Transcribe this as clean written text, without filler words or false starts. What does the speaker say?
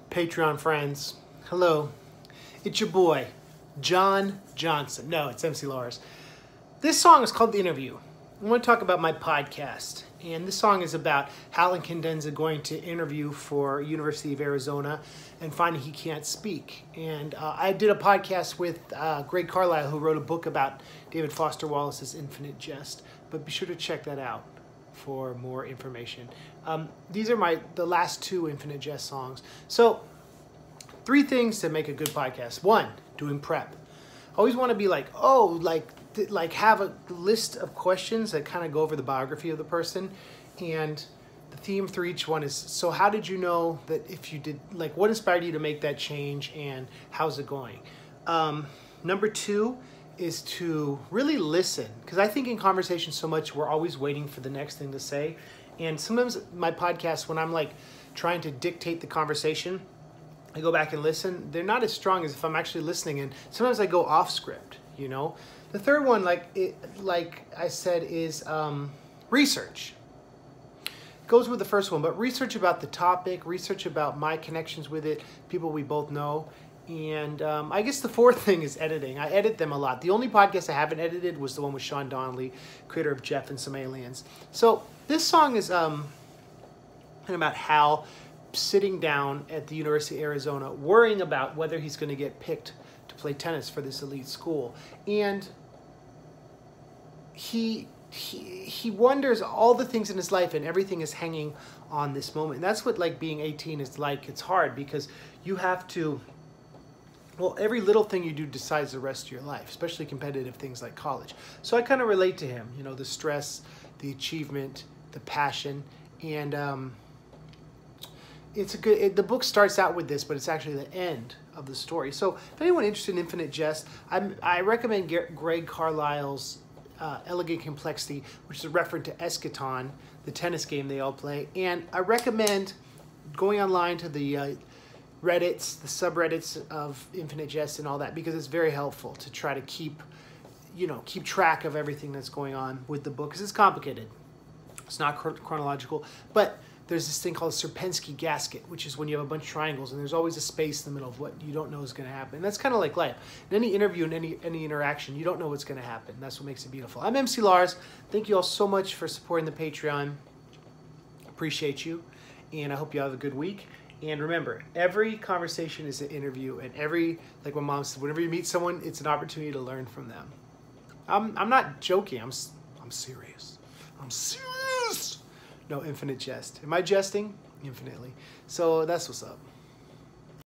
Patreon friends, hello. It's your boy, John Johnson. No, it's MC Lars. This song is called The Interview. I want to talk about my podcast. And this song is about Hal Condenza going to interview for University of Arizona and finding he can't speak. And I did a podcast with Greg Carlisle, who wrote a book about David Foster Wallace's Infinite Jest. But be sure to check that out for more information. These are the last two Infinite Jest songs. So, 3 things to make a good podcast. 1, doing prep. I always want to be like, have a list of questions that kind of go over the biography of the person. And the theme for each one is, so how did you know that if you did, what inspired you to make that change and how's it going? Number 2 is to really listen. Because I think in conversation so much, we're always waiting for the next thing to say. And sometimes my podcasts, when I'm trying to dictate the conversation, I go back and listen. They're not as strong as if I'm actually listening. And sometimes I go off script, you know. The third one, like I said, is research. It goes with the first one, but research about the topic, research about my connections with it, people we both know. And I guess the fourth thing is editing. I edit them a lot. The only podcast I haven't edited was the one with Sean Donnelly, creator of Jeff and Some Aliens. So this song is about Hal sitting down at the University of Arizona, worrying about whether he's going to get picked to play tennis for this elite school. And he wonders all the things in his life, and everything is hanging on this moment. And that's what being 18 is like. It's hard because you have to, every little thing you do decides the rest of your life, especially competitive things like college. So I kind of relate to him, you know, the stress, the achievement, the passion, and the book starts out with this, but it's actually the end of the story. So if anyone interested in Infinite Jest, I recommend Greg Carlisle's Elegant Complexity, which is a reference to Eschaton, the tennis game they all play. And I recommend going online to the Reddits, the subreddits of Infinite Jest and all that, because it's very helpful to try to keep track of everything that's going on with the book, because it's complicated. It's not chronological, but there's this thing called a Sierpinski gasket, which is when you have a bunch of triangles and there's always a space in the middle of what you don't know is going to happen. And that's kind of like life. In any interview and any interaction, you don't know what's going to happen. That's what makes it beautiful. I'm MC Lars. Thank you all so much for supporting the Patreon. Appreciate you. And I hope you have a good week. And remember, every conversation is an interview, and like my mom said, whenever you meet someone, it's an opportunity to learn from them. I'm not joking. I'm serious. I'm serious. No, Infinite Jest. Am I jesting? Infinitely. So that's what's up.